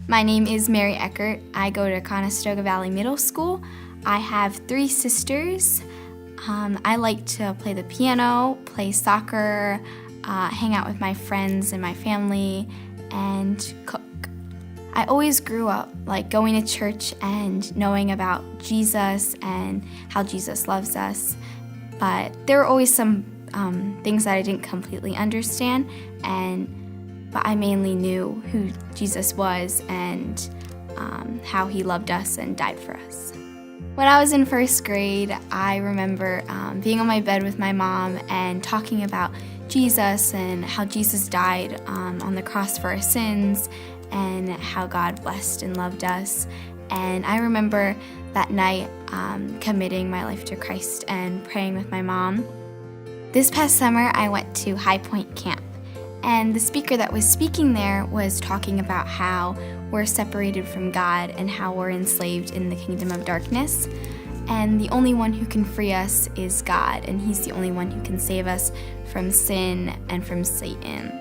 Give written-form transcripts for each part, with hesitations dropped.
My name is Mary Eckert. I go to Conestoga Valley Middle School. I have 3 sisters. I like to play the piano, play soccer, hang out with my friends and my family, and cook. I always grew up going to church and knowing about Jesus and how Jesus loves us, but there were always some things that I didn't completely understand, but I mainly knew who Jesus was and how he loved us and died for us. When I was in 1st grade, I remember being on my bed with my mom and talking about Jesus and how Jesus died on the cross for our sins and how God blessed and loved us. And I remember that night committing my life to Christ and praying with my mom. This past summer, I went to High Point Camp, and the speaker that was speaking there was talking about how we're separated from God and how we're enslaved in the kingdom of darkness. And the only one who can free us is God, and he's the only one who can save us from sin and from Satan.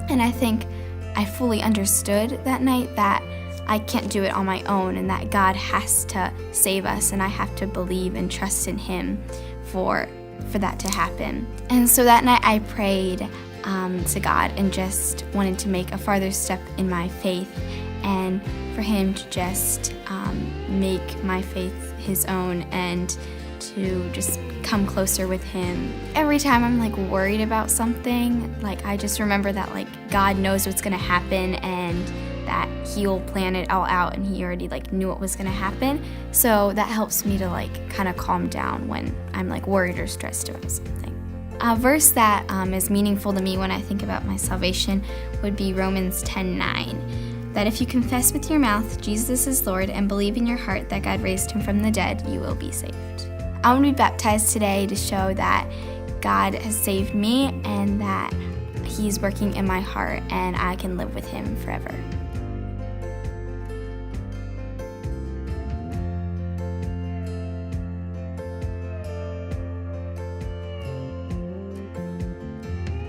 And I think I fully understood that night that I can't do it on my own and that God has to save us, and I have to believe and trust in him for that to happen. And so that night I prayed to God and just wanted to make a farther step in my faith and for him to just make my faith his own and to just come closer with him. Every time I'm worried about something, I just remember that God knows what's gonna happen and that he'll plan it all out, and he already knew what was gonna happen. So that helps me to kind of calm down when I'm worried or stressed about something. A verse that is meaningful to me when I think about my salvation would be Romans 10:9. That if you confess with your mouth Jesus is Lord and believe in your heart that God raised him from the dead, you will be saved. I want to be baptized today to show that God has saved me and that he's working in my heart and I can live with him forever.